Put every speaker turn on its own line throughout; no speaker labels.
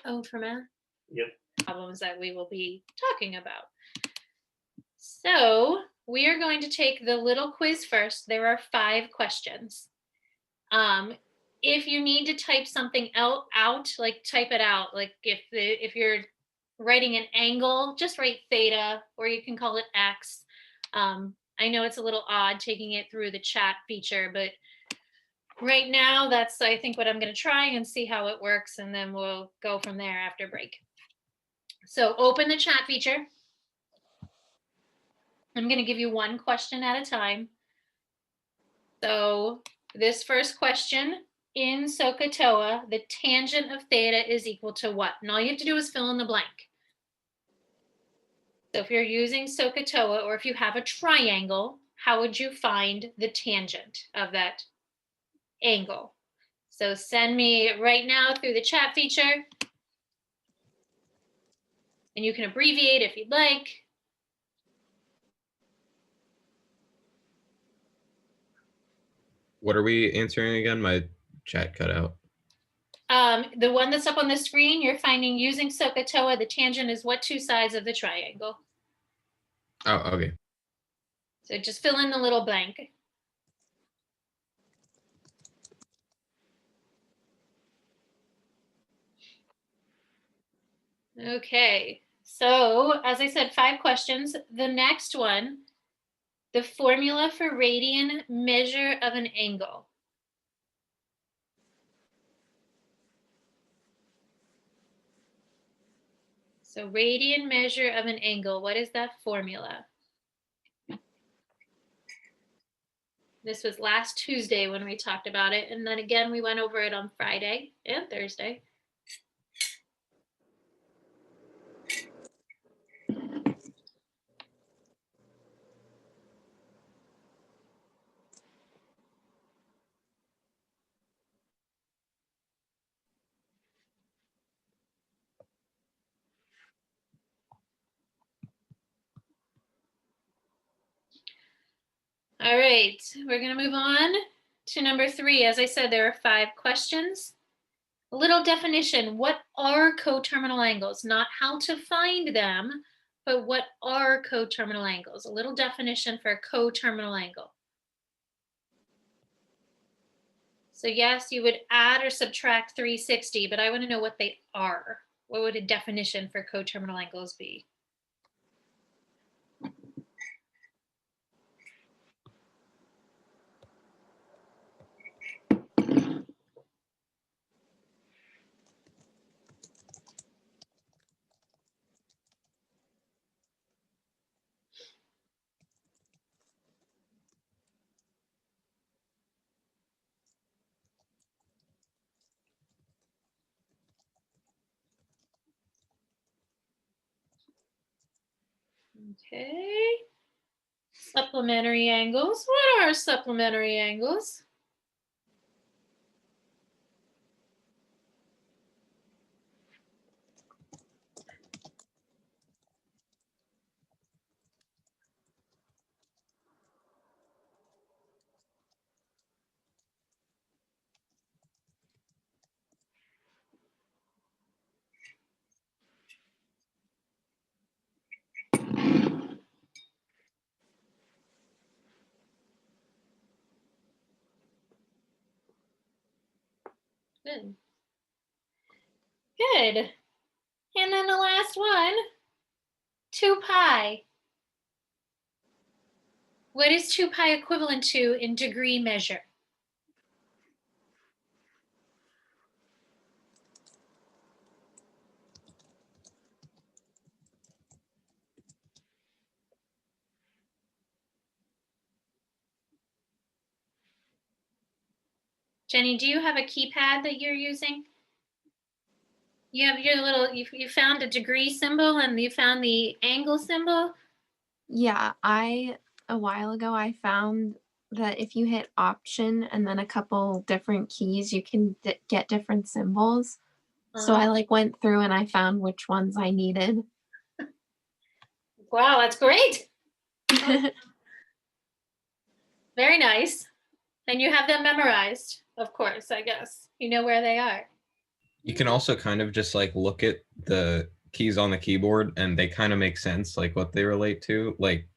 O for math.
Yep.
Problems that we will be talking about. So we are going to take the little quiz first. There are 5 questions. If you need to type something out, like type it out. Like if you're writing an angle, just write theta, or you can call it x. I know it's a little odd taking it through the chat feature, but right now that's, I think, what I'm going to try and see how it works, and then we'll go from there after break. So open the chat feature. I'm going to give you one question at a time. So this first question, in SOHCAHTOA, the tangent of theta is equal to what? And all you have to do is fill in the blank. So if you're using SOHCAHTOA, or if you have a triangle, how would you find the tangent of that angle? So send me right now through the chat feature. And you can abbreviate if you'd like.
What are we answering again? My chat cut out.
The one that's up on the screen, you're finding using SOHCAHTOA, the tangent is what 2 sides of the triangle?
Oh, okay.
So just fill in the little blank. Okay, so as I said, 5 questions. The next one, the formula for radian measure of an angle. So radian measure of an angle, what is that formula? This was last Tuesday when we talked about it. And then again, we went over it on Friday and Thursday. All right, we're going to move on to number 3. As I said, there are 5 questions. A little definition. What are coterminal angles? Not how to find them, but what are coterminal angles? A little definition for a coterminal angle. So yes, you would add or subtract 360, but I want to know what they are. What would a definition for coterminal angles be? Okay. Supplementary angles. What are supplementary angles? Good. Good. And then the last one, 2 pi. What is 2 pi equivalent to in degree measure? Jenny, do you have a keypad that you're using? You have your little, you found a degree symbol and you found the angle symbol?
Yeah, a while ago, I found that if you hit Option and then a couple different keys, you can get different symbols. So I went through and I found which ones I needed.
Wow, that's great. Very nice. And you have them memorized, of course, I guess. You know where they are.
You can also kind of just like look at the keys on the keyboard and they kind of make sense, like what they relate to. Like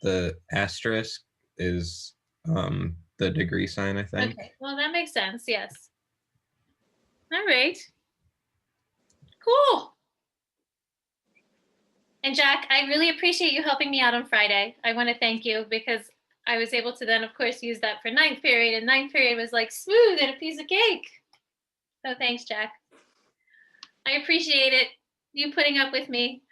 the asterisk is the degree sign, I think.
Okay, well, that makes sense. Yes. All right. Cool. And Jack, I really appreciate you helping me out on Friday. I want to thank you because I was able to then, of course, use that for ninth period, and ninth period was like smooth and a piece of cake. So thanks, Jack. I appreciate it. You putting up with me.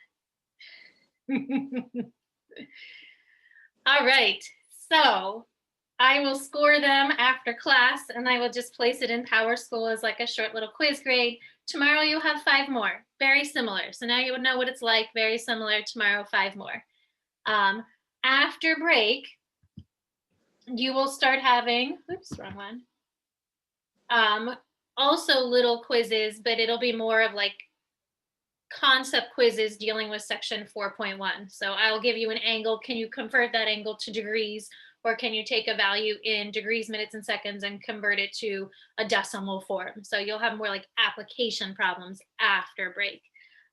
All right. So I will score them after class and I will just place it in Power School as like a short little quiz grade. Tomorrow you'll have 5 more, very similar. So now you would know what it's like, very similar. Tomorrow, 5 more. After break, you will start having, oops, wrong one. Also little quizzes, but it'll be more of like concept quizzes dealing with section 4.1. So I'll give you an angle. Can you convert that angle to degrees? Or can you take a value in degrees, minutes, and seconds and convert it to a decimal form? So you'll have more like application problems after break.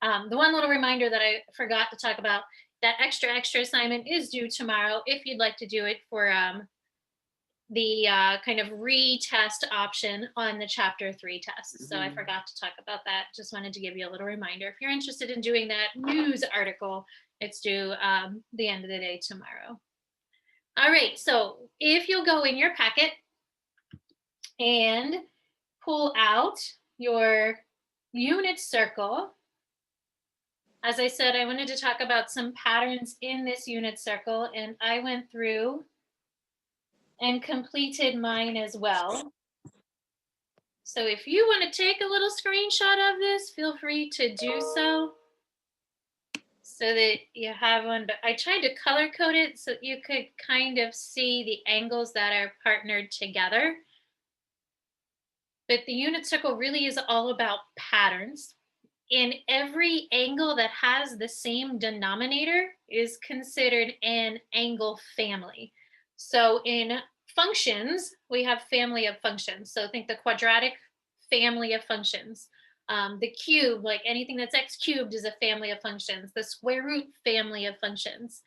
The one little reminder that I forgot to talk about, that extra assignment is due tomorrow if you'd like to do it for the kind of retest option on the chapter 3 test. So I forgot to talk about that. Just wanted to give you a little reminder. If you're interested in doing that news article, it's due the end of the day tomorrow. All right, so if you'll go in your packet and pull out your unit circle. As I said, I wanted to talk about some patterns in this unit circle, and I went through and completed mine as well. So if you want to take a little screenshot of this, feel free to do so that you have one. But I tried to color code it so you could kind of see the angles that are partnered together. But the unit circle really is all about patterns. And every angle that has the same denominator is considered an angle family. So in functions, we have family of functions. So think the quadratic family of functions. The cube, like anything that's x cubed, is a family of functions. The square root family of functions.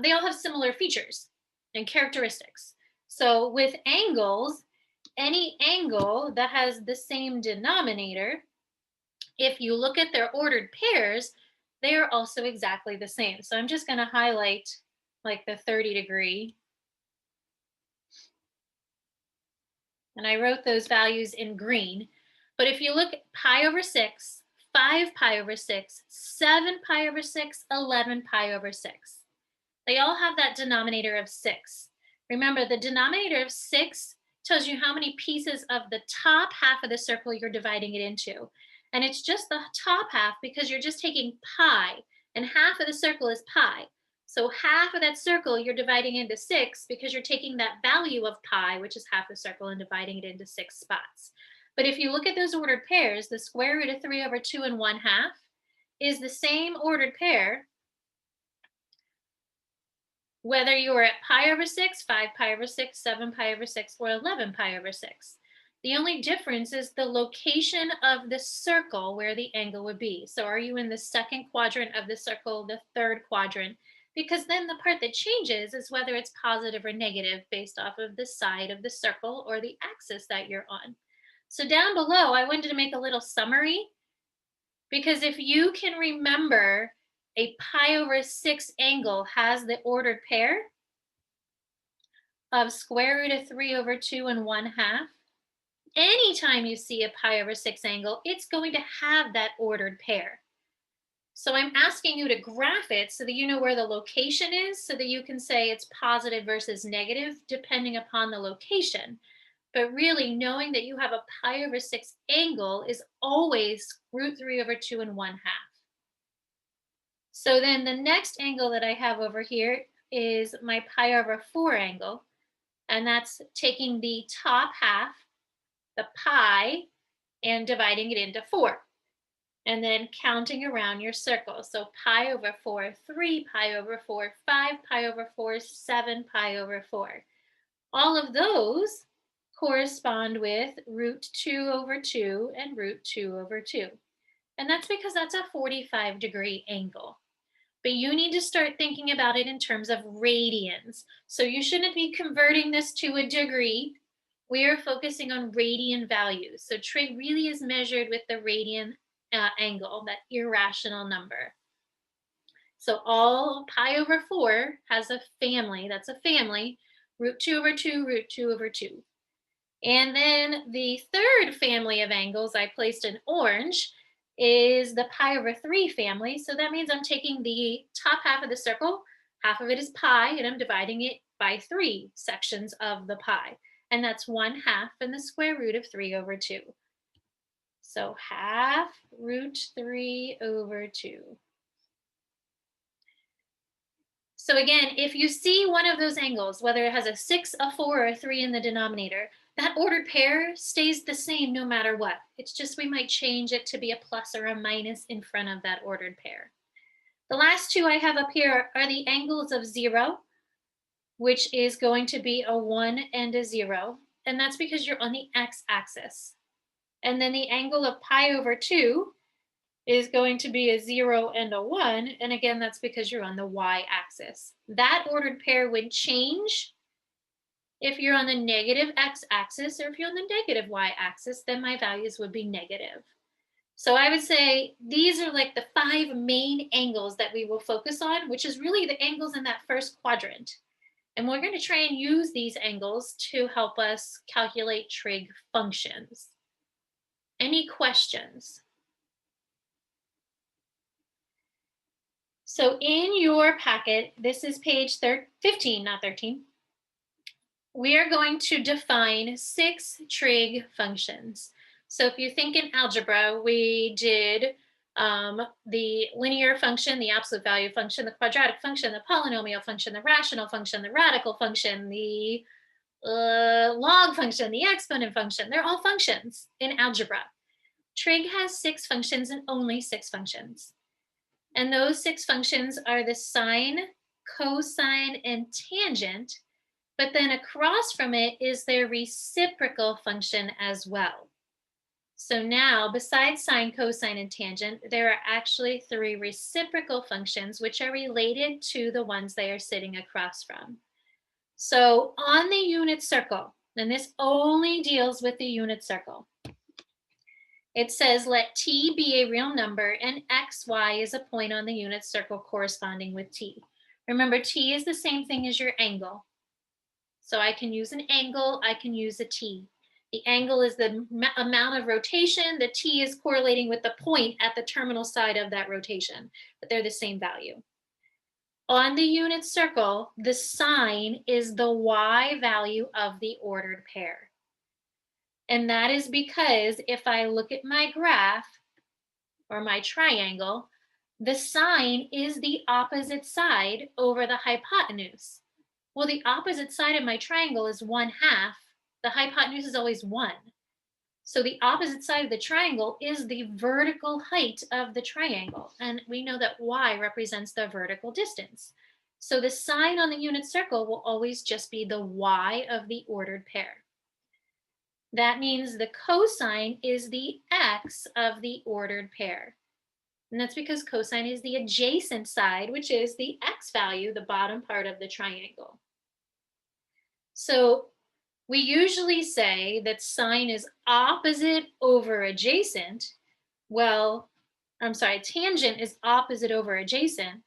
They all have similar features and characteristics. So with angles, any angle that has the same denominator, if you look at their ordered pairs, they are also exactly the same. So I'm just going to highlight like the 30-degree. And I wrote those values in green. But if you look at pi over 6, 5 pi over 6, 7 pi over 6, 11 pi over 6, they all have that denominator of 6. Remember, the denominator of 6 tells you how many pieces of the top half of the circle you're dividing it into. And it's just the top half because you're just taking pi, and half of the circle is pi. So half of that circle you're dividing into 6 because you're taking that value of pi, which is half the circle, and dividing it into 6 spots. But if you look at those ordered pairs, the square root of 3 over 2 and 1/2 is the same ordered pair whether you are at pi over 6, 5 pi over 6, 7 pi over 6, or 11 pi over 6. The only difference is the location of the circle where the angle would be. So are you in the second quadrant of the circle, the third quadrant? Because then the part that changes is whether it's positive or negative based off of the side of the circle or the axis that you're on. So down below, I wanted to make a little summary, because if you can remember a pi over 6 angle has the ordered pair of square root of 3 over 2 and 1/2, anytime you see a pi over 6 angle, it's going to have that ordered pair. So I'm asking you to graph it so that you know where the location is, so that you can say it's positive versus negative depending upon the location. But really, knowing that you have a pi over 6 angle is always root 3 over 2 and 1/2. So then the next angle that I have over here is my pi over 4 angle. And that's taking the top half, the pi, and dividing it into 4. And then counting around your circle. So pi over 4, 3 pi over 4, 5 pi over 4, 7 pi over 4. All of those correspond with root 2 over 2 and root 2 over 2. And that's because that's a 45-degree angle. But you need to start thinking about it in terms of radians. So you shouldn't be converting this to a degree. We are focusing on radian values. So trig really is measured with the radian angle, that irrational number. So all pi over 4 has a family. That's a family. Root 2 over 2, root 2 over 2. And then the third family of angles I placed in orange is the pi over 3 family. So that means I'm taking the top half of the circle, half of it is pi, and I'm dividing it by 3 sections of the pi. And that's 1/2 and the square root of 3 over 2. So half root 3 over 2. So again, if you see one of those angles, whether it has a 6, a 4, or a 3 in the denominator, that ordered pair stays the same no matter what. It's just we might change it to be a plus or a minus in front of that ordered pair. The last two I have up here are the angles of 0, which is going to be a 1 and a 0. And that's because you're on the x-axis. And then the angle of pi over 2 is going to be a 0 and a 1. And again, that's because you're on the y-axis. That ordered pair would change if you're on the negative x-axis, or if you're on the negative y-axis, then my values would be negative. So I would say these are like the 5 main angles that we will focus on, which is really the angles in that first quadrant. And we're going to try and use these angles to help us calculate trig functions. Any questions? So in your packet, this is page 15, not 13. We are going to define 6 trig functions. So if you think in algebra, we did the linear function, the absolute value function, the quadratic function, the polynomial function, the rational function, the radical function, the log function, the exponent function. They're all functions in algebra. Trig has 6 functions and only 6 functions. And those 6 functions are the sine, cosine, and tangent. But then across from it is their reciprocal function as well. So now, besides sine, cosine, and tangent, there are actually 3 reciprocal functions which are related to the ones they are sitting across from. So on the unit circle, and this only deals with the unit circle, it says let t be a real number and x, y is a point on the unit circle corresponding with t. Remember, t is the same thing as your angle. So I can use an angle, I can use a t. The angle is the amount of rotation, the t is correlating with the point at the terminal side of that rotation, but they're the same value. On the unit circle, the sine is the y value of the ordered pair. And that is because if I look at my graph or my triangle, the sine is the opposite side over the hypotenuse. Well, the opposite side of my triangle is 1/2. The hypotenuse is always 1. So the opposite side of the triangle is the vertical height of the triangle. And we know that y represents the vertical distance. So the sine on the unit circle will always just be the y of the ordered pair. That means the cosine is the x of the ordered pair. And that's because cosine is the adjacent side, which is the x value, the bottom part of the triangle. So we usually say that sine is opposite over adjacent. Well, I'm sorry, tangent is opposite over adjacent.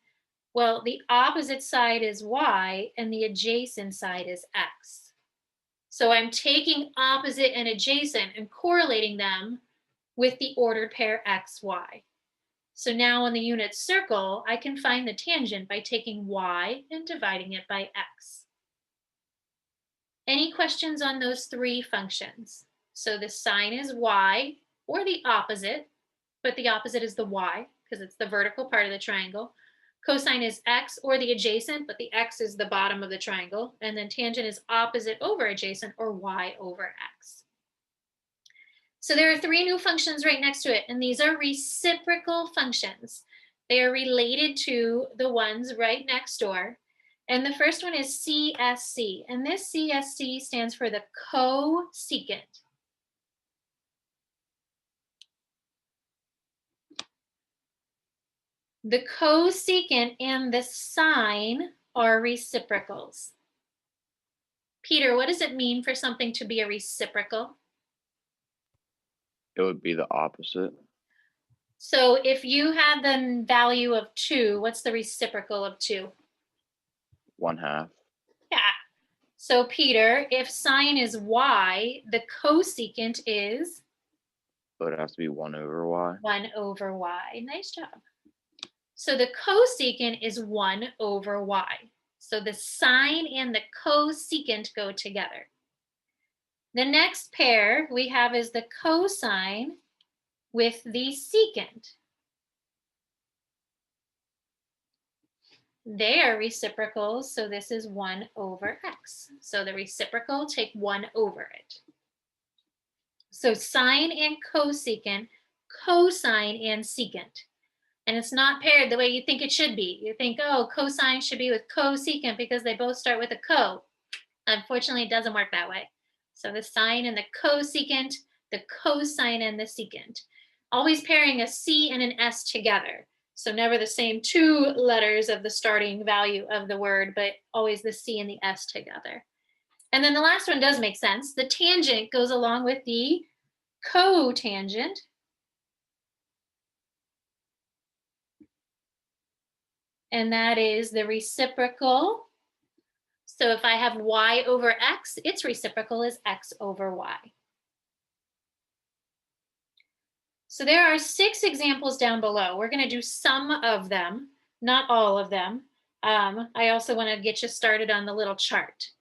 Well, the opposite side is y and the adjacent side is x. So I'm taking opposite and adjacent and correlating them with the ordered pair x, y. So now on the unit circle, I can find the tangent by taking y and dividing it by x. Any questions on those 3 functions? So the sine is y or the opposite, but the opposite is the y because it's the vertical part of the triangle. Cosine is x or the adjacent, but the x is the bottom of the triangle. And then tangent is opposite over adjacent or y over x. So there are 3 new functions right next to it, and these are reciprocal functions. They are related to the ones right next door. And the first one is CSC. And this CSC stands for the cosecant. The cosecant and the sine are reciprocals. Peter, what does it mean for something to be a reciprocal?
It would be the opposite.
So if you had the value of 2, what's the reciprocal of 2?
1/2.
Yeah. So Peter, if sine is y, the cosecant is?
So it has to be 1/y.
1/y. Nice job. So the cosecant is 1/y. So the sine and the cosecant go together. The next pair we have is the cosine with the secant. They are reciprocals, so this is 1/x. So the reciprocal, take 1 over it. So sine and cosecant, cosine and secant. And it's not paired the way you think it should be. You think, oh, cosine should be with cosecant because they both start with a co. Unfortunately, it doesn't work that way. So the sine and the cosecant, the cosine and the secant. Always pairing a C and an S together. So never the same 2 letters of the starting value of the word, but always the C and the S together. And then the last one does make sense. The tangent goes along with the cotangent. And that is the reciprocal. So if I have y over x, its reciprocal is x over y. So there are 6 examples down below. We're going to do some of them, not all of them. I also want to get you started on the little chart.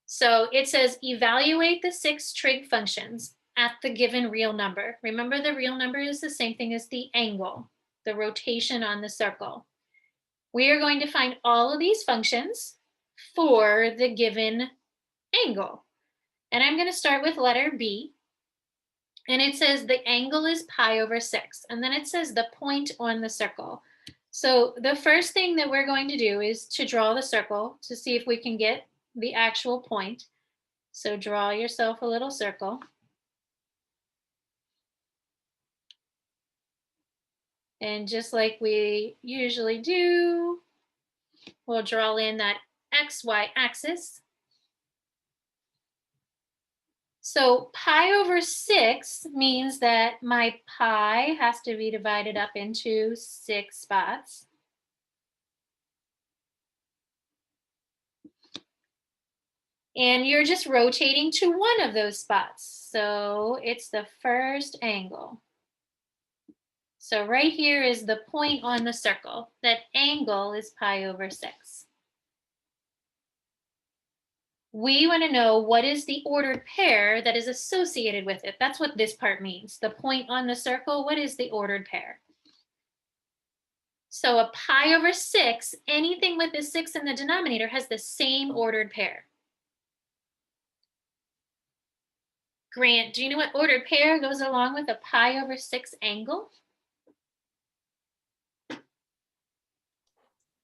So it says evaluate the 6 trig functions at the given real number. Remember, the real number is the same thing as the angle, the rotation on the circle. We are going to find all of these functions for the given angle. And I'm going to start with letter B. And it says the angle is pi over 6. And then it says the point on the circle. So the first thing that we're going to do is to draw the circle to see if we can get the actual point. So draw yourself a little circle. And just like we usually do, we'll draw in that XY axis. So pi over 6 means that my pi has to be divided up into 6 spots. And you're just rotating to one of those spots. So it's the first angle. So right here is the point on the circle. That angle is pi over 6. We want to know what is the ordered pair that is associated with it. That's what this part means. The point on the circle, what is the ordered pair? So a pi over 6, anything with a 6 in the denominator has the same ordered pair. Grant, do you know what ordered pair goes along with a pi over 6 angle?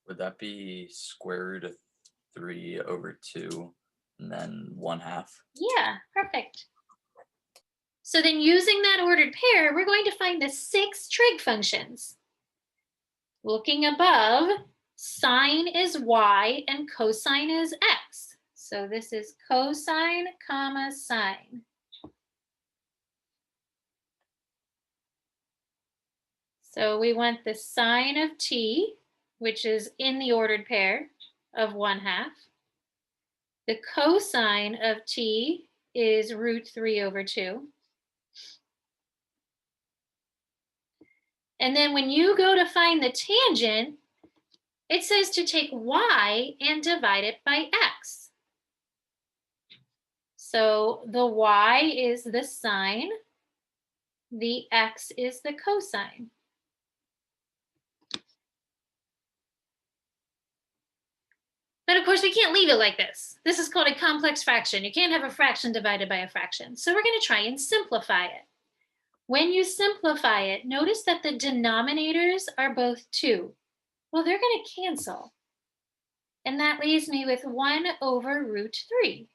Would that be square root of 3 over 2 and then 1/2?
Yeah, perfect. So then using that ordered pair, we're going to find the 6 trig functions. Looking above, sine is y and cosine is x. So this is cosine, comma, sine. So we want the sine of t, which is in the ordered pair of 1/2. The cosine of t is root 3 over 2. And then when you go to find the tangent, it says to take y and divide it by x. So the y is the sine, the x is the cosine. But of course, we can't leave it like this. This is called a complex fraction. You can't have a fraction divided by a fraction. So we're going to try and simplify it. When you simplify it, notice that the denominators are both 2. Well, they're going to cancel. And that leaves me with 1 over root 3.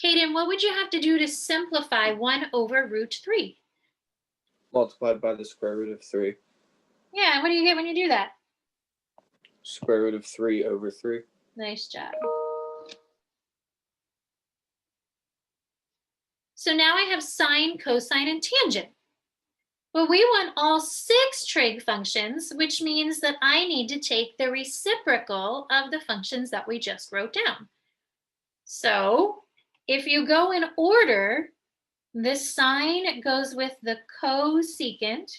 Kaden, what would you have to do to simplify 1 over root 3?
Multiplied by the square root of 3.
Yeah, and what do you get when you do that?
Square root of 3 over 3.
Nice job. So now I have sine, cosine, and tangent. But we want all 6 trig functions, which means that I need to take the reciprocal of the functions that we just wrote down. So if you go in order, the sine goes with the cosecant,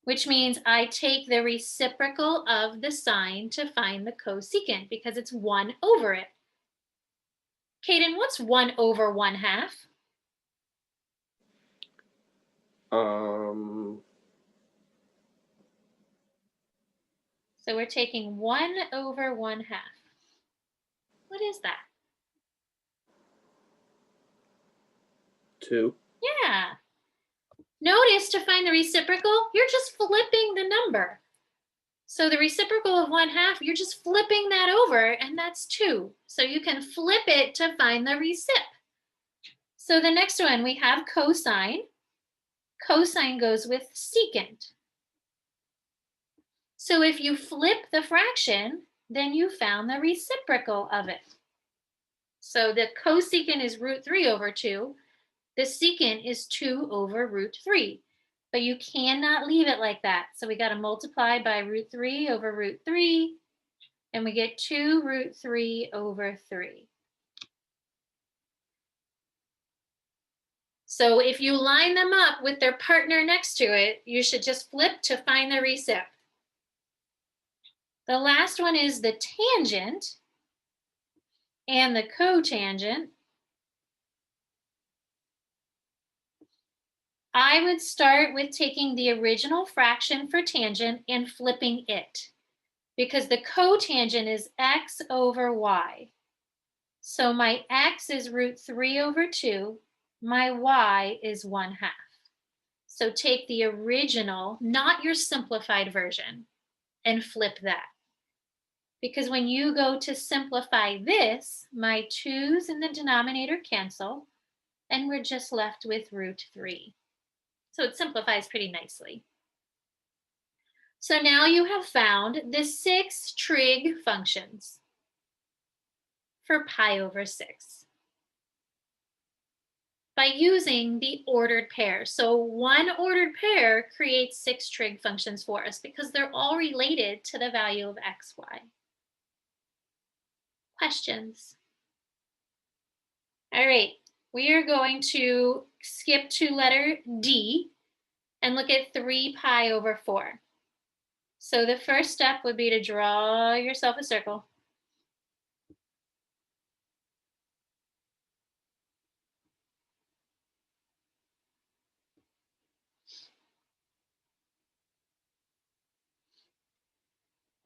which means I take the reciprocal of the sine to find the cosecant because it's 1 over it. Kaden, what's 1 over 1/2? So we're taking 1 over 1/2. What is that?
2.
Yeah. Notice to find the reciprocal, you're just flipping the number. So the reciprocal of 1/2, you're just flipping that over, and that's 2. So you can flip it to find the recip. So the next one, we have cosine. Cosine goes with secant. So if you flip the fraction, then you found the reciprocal of it. So the cosecant is root 3 over 2. The secant is 2 over root 3. But you cannot leave it like that. So we got to multiply by root 3 over root 3. And we get 2 root 3 over 3. So if you line them up with their partner next to it, you should just flip to find the recip. The last one is the tangent and the cotangent. I would start with taking the original fraction for tangent and flipping it, because the cotangent is x over y. So my x is root 3 over 2. My y is 1/2. So take the original, not your simplified version, and flip that. Because when you go to simplify this, my 2's in the denominator cancel, and we're just left with root 3. So it simplifies pretty nicely. So now you have found the 6 trig functions for pi over 6 by using the ordered pair. So one ordered pair creates 6 trig functions for us because they're all related to the value of x, y. Questions? All right, we are going to skip to letter D and look at 3 pi over 4. So the first step would be to draw yourself a circle.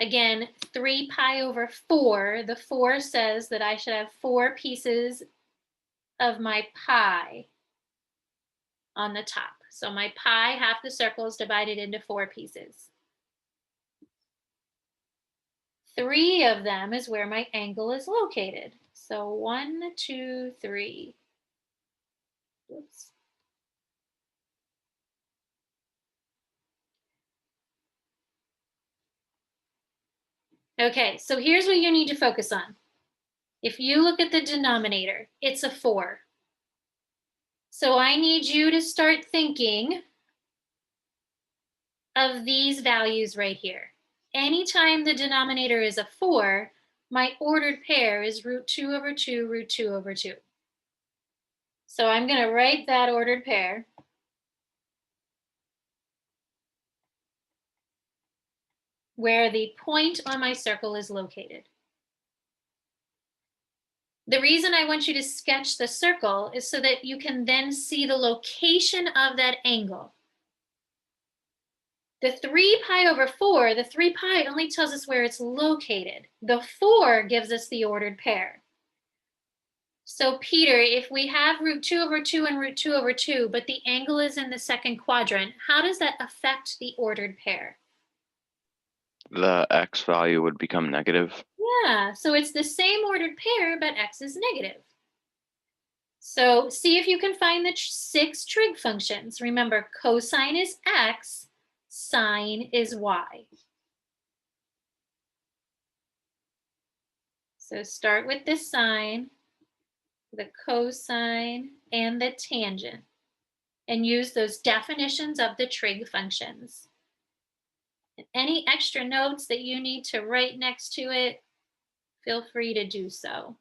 Again, 3 pi over 4, the 4 says that I should have 4 pieces of my pi on the top. So my pi, half the circle, is divided into 4 pieces. 3 of them is where my angle is located. So 1, 2, 3. Oops. Okay, so here's what you need to focus on. If you look at the denominator, it's a 4. So I need you to start thinking of these values right here. Anytime the denominator is a 4, my ordered pair is root 2 over 2, root 2 over 2. So I'm going to write that ordered pair. Where the point on my circle is located. The reason I want you to sketch the circle is so that you can then see the location of that angle. The 3 pi over 4, the 3 pi only tells us where it's located. The 4 gives us the ordered pair. So Peter, if we have root 2 over 2 and root 2 over 2, but the angle is in the second quadrant, how does that affect the ordered pair?
The x value would become negative.
Yeah, so it's the same ordered pair, but x is negative. So see if you can find the 6 trig functions. Remember, cosine is x, sine is y. So start with the sine, the cosine, and the tangent, and use those definitions of the trig functions. And any extra notes that you need to write next to it, feel free to do so.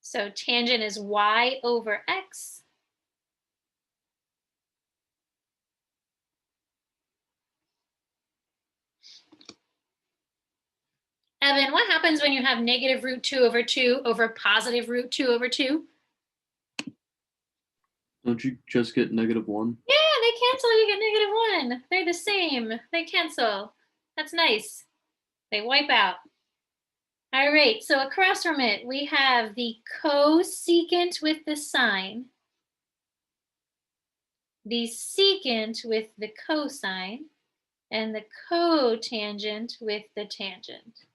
So tangent is y over x. Evan, what happens when you have negative root 2 over 2 over positive root 2 over 2?
Don't you just get -1?
Yeah, they cancel, you get -1. They're the same, they cancel. That's nice. They wipe out. All right, so across from it, we have the cosecant with the sine, the secant with the cosine, and the cotangent with the tangent.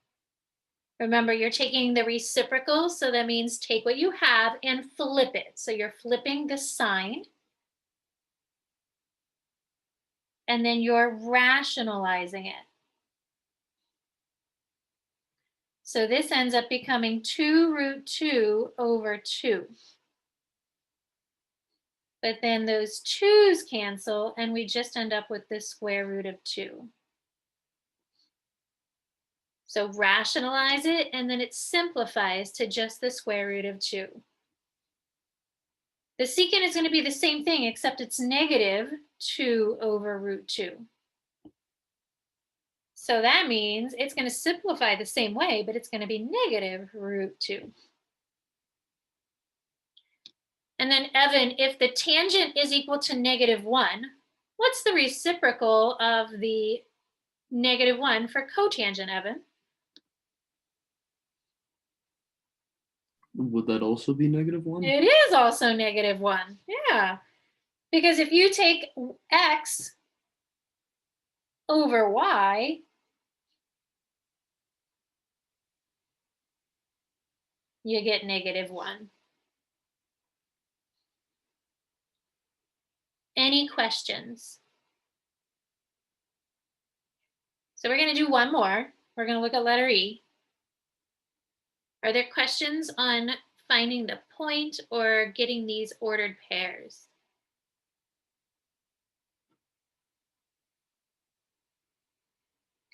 Remember, you're taking the reciprocal, so that means take what you have and flip it. So you're flipping the sign, and then you're rationalizing it. So this ends up becoming 2 root 2 over 2. But then those 2's cancel, and we just end up with the square root of 2. So rationalize it, and then it simplifies to just the square root of 2. The secant is going to be the same thing, except it's negative 2 over root 2. So that means it's going to simplify the same way, but it's going to be negative root 2. And then Evan, if the tangent is equal to -1, what's the reciprocal of the -1 for cotangent, Evan?
Would that also be -1?
It is also -1, yeah. Because if you take x over y, you get -1. Any questions? So we're going to do one more. We're going to look at letter E. Are there questions on finding the point or getting these ordered pairs?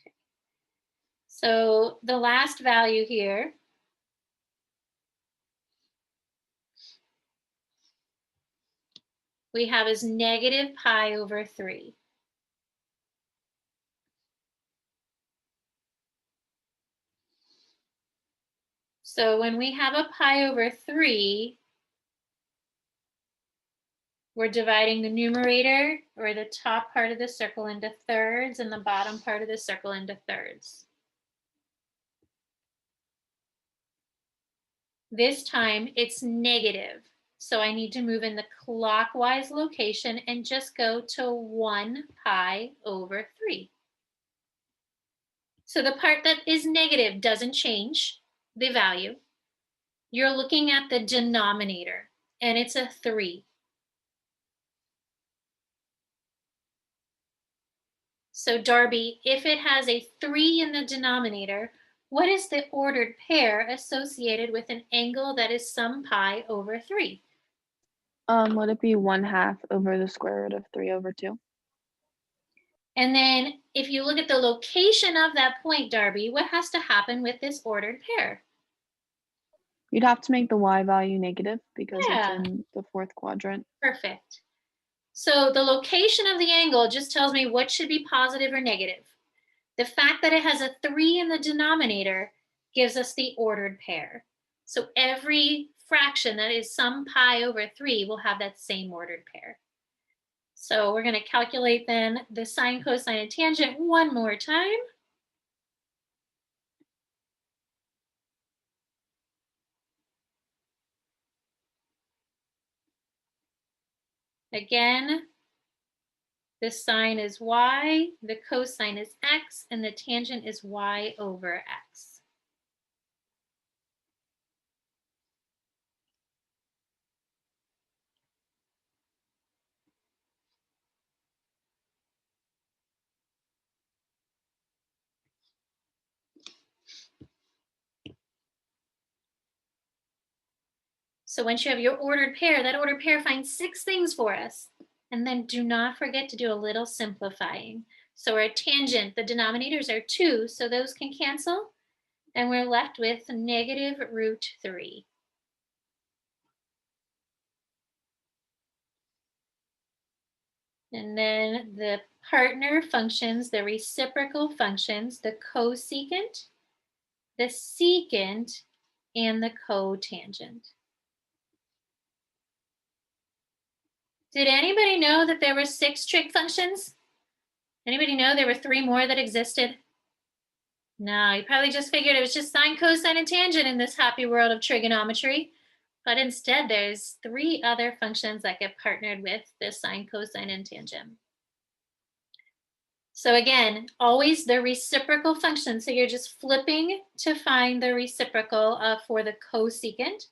Okay. So the last value here we have is -pi/3. So when we have a pi/3, we're dividing the numerator or the top part of the circle into thirds and the bottom part of the circle into thirds. This time it's negative. So I need to move in the clockwise location and just go to 1/pi/3. So the part that is negative doesn't change the value. You're looking at the denominator, and it's a 3. So Darby, if it has a 3 in the denominator, what is the ordered pair associated with an angle that is some pi over 3?
Would it be 1/2 over the square root of 3 over 2?
And then if you look at the location of that point, Darby, what has to happen with this ordered pair?
You'd have to make the y value negative because
Yeah.
it's in the fourth quadrant.
Perfect. So the location of the angle just tells me what should be positive or negative. The fact that it has a 3 in the denominator gives us the ordered pair. So every fraction that is some pi over 3 will have that same ordered pair. So we're going to calculate then the sine, cosine, and tangent one more time. Again, the sine is y, the cosine is x, and the tangent is y over x. So once you have your ordered pair, that ordered pair finds 6 things for us. And then do not forget to do a little simplifying. So our tangent, the denominators are 2, so those can cancel. And we're left with negative root 3. And then the partner functions, the reciprocal functions, the cosecant, the secant, and the cotangent. Did anybody know that there were 6 trig functions? Anybody know there were 3 more that existed? No, you probably just figured it was just sine, cosine, and tangent in this happy world of trigonometry. But instead, there's 3 other functions that get partnered with the sine, cosine, and tangent. So again, always the reciprocal function. So you're just flipping to find the reciprocal for the cosecant.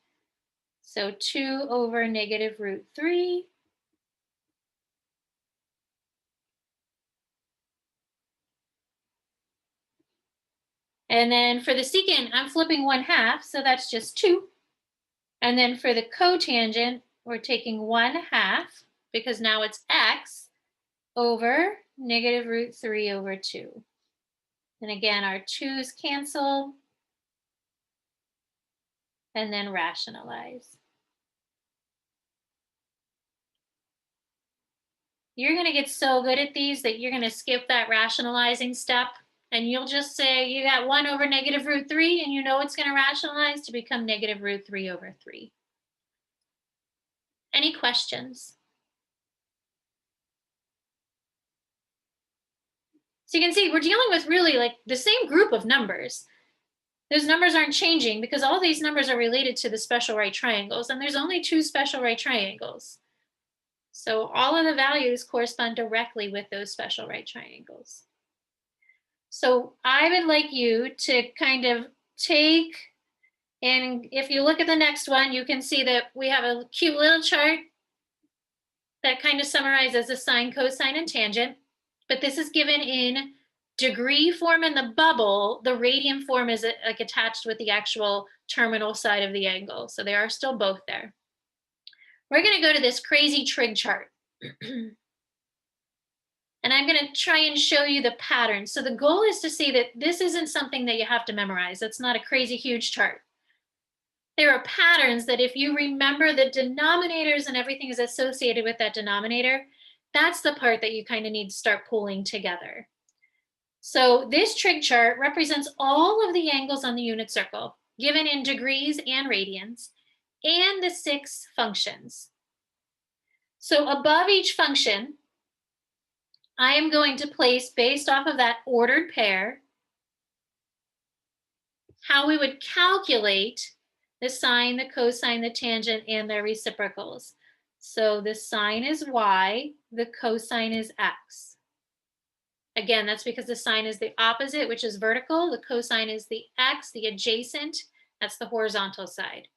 So 2 over negative root 3. And then for the secant, I'm flipping 1/2, so that's just 2. And then for the cotangent, we're taking 1/2, because now it's x, over negative root 3 over 2. And again, our 2's cancel, and then rationalize. You're going to get so good at these that you're going to skip that rationalizing step, and you'll just say you got 1 over negative root 3, and you know it's going to rationalize to become negative root 3 over 3. Any questions? So you can see we're dealing with really like the same group of numbers. Those numbers aren't changing because all these numbers are related to the special right triangles, and there's only 2 special right triangles. So all of the values correspond directly with those special right triangles. So I would like you to kind of take, and if you look at the next one, you can see that we have a cute little chart that kind of summarizes the sine, cosine, and tangent. But this is given in degree form in the bubble. The radian form is like attached with the actual terminal side of the angle. So they are still both there. We're going to go to this crazy trig chart. And I'm going to try and show you the pattern. So the goal is to see that this isn't something that you have to memorize. It's not a crazy huge chart. There are patterns that if you remember the denominators and everything is associated with that denominator, that's the part that you kind of need to start pulling together. So this trig chart represents all of the angles on the unit circle, given in degrees and radians, and the 6 functions. So above each function, I am going to place, based off of that ordered pair, how we would calculate the sine, the cosine, the tangent, and their reciprocals. So the sine is y, the cosine is x. Again, that's because the sine is the opposite, which is vertical. The cosine is the x, the adjacent. That's the horizontal side.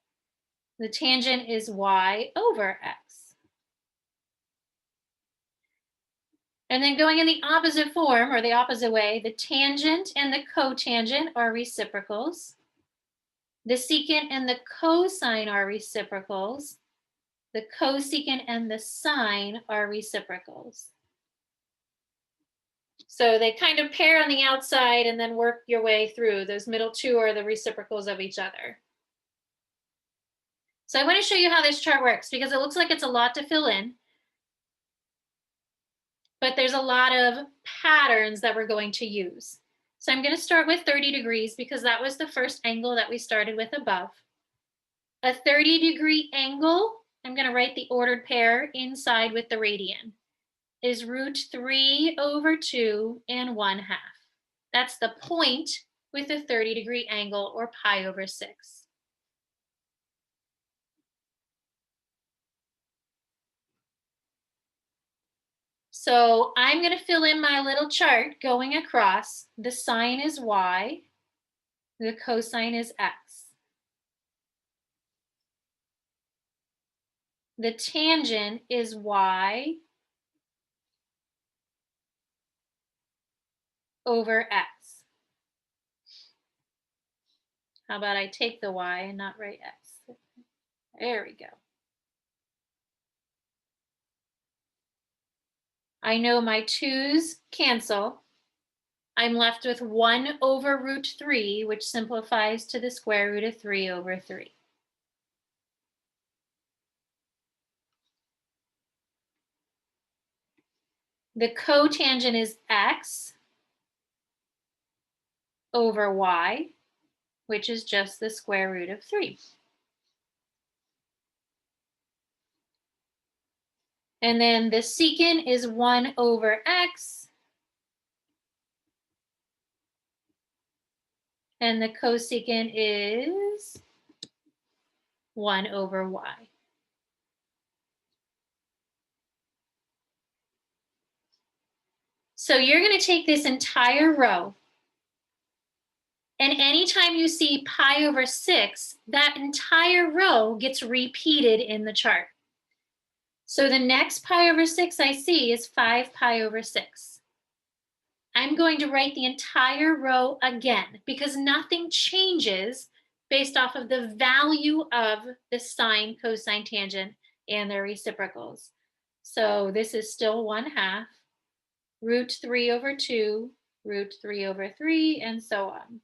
The tangent is y over x. And then going in the opposite form, or the opposite way, the tangent and the cotangent are reciprocals. The secant and the cosine are reciprocals. The cosecant and the sine are reciprocals. So they kind of pair on the outside and then work your way through. Those middle 2 are the reciprocals of each other. So I want to show you how this chart works because it looks like it's a lot to fill in. But there's a lot of patterns that we're going to use. So I'm going to start with 30 degrees because that was the first angle that we started with above. A 30-degree angle, I'm going to write the ordered pair inside with the radian. is root 3 over 2 and 1/2. That's the point with a 30-degree angle, or pi over 6. So I'm going to fill in my little chart going across. The sine is y, the cosine is x. The tangent is y over x. How about I take the y and not write x? There we go. I know my 2's cancel. I'm left with 1 over root 3, which simplifies to the square root of 3 over 3. The cotangent is x over y, which is just the square root of 3. And then the secant is 1 over x, and the cosecant is 1 over y. So you're going to take this entire row, and anytime you see pi over 6, that entire row gets repeated in the chart. So the next pi over 6 I see is 5 pi over 6. I'm going to write the entire row again because nothing changes based off of the value of the sine, cosine, tangent, and their reciprocals. So this is still 1/2, root 3 over 2, root 3 over 3, and so on.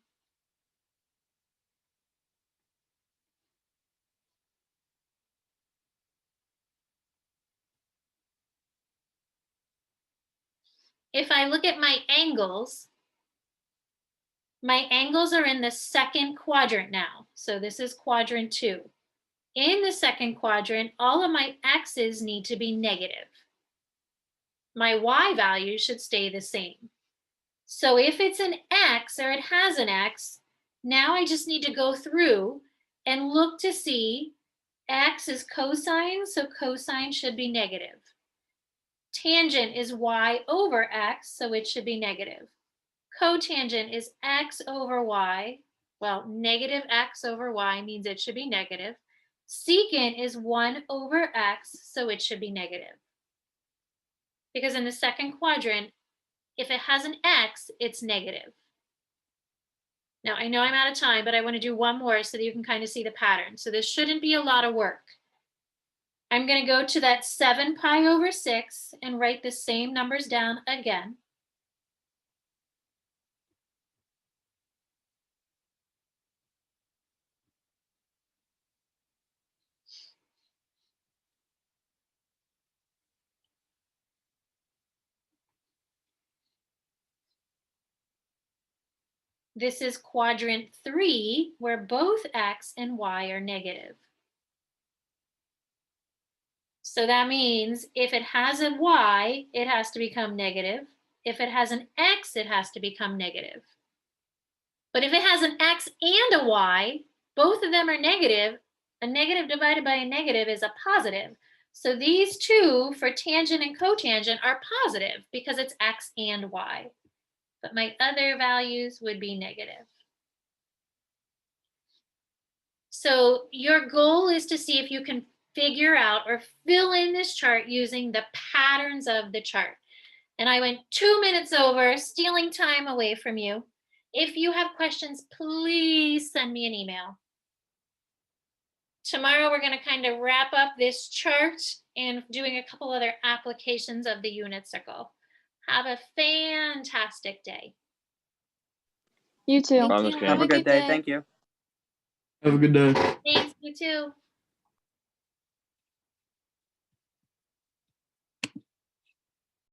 If I look at my angles are in the second quadrant now. So this is quadrant 2. In the second quadrant, all of my x's need to be negative. My y value should stay the same. So if it's an x or it has an x, now I just need to go through and look to see x is cosine, so cosine should be negative. Tangent is y over x, so it should be negative. Cotangent is x over y. Well, negative x over y means it should be negative. Secant is 1 over x, so it should be negative. Because in the second quadrant, if it has an x, it's negative. Now, I know I'm out of time, but I want to do one more so that you can kind of see the pattern. So this shouldn't be a lot of work. I'm going to go to that 7 pi over 6 and write the same numbers down again. This is quadrant 3, where both x and y are negative. So that means if it has a y, it has to become negative. If it has an x, it has to become negative. But if it has an x and a y, both of them are negative. A negative divided by a negative is a positive. So these two for tangent and cotangent are positive because it's x and y. But my other values would be negative. So your goal is to see if you can figure out or fill in this chart using the patterns of the chart. And I went 2 minutes over, stealing time away from you. If you have questions, please send me an email. Tomorrow, we're going to kind of wrap up this chart and doing a couple other applications of the unit circle. Have a fantastic day.
You too.
Thank
Promise,
you.
Cam.
Have a good day. Thank you.
Have a good day.
Thanks, you too.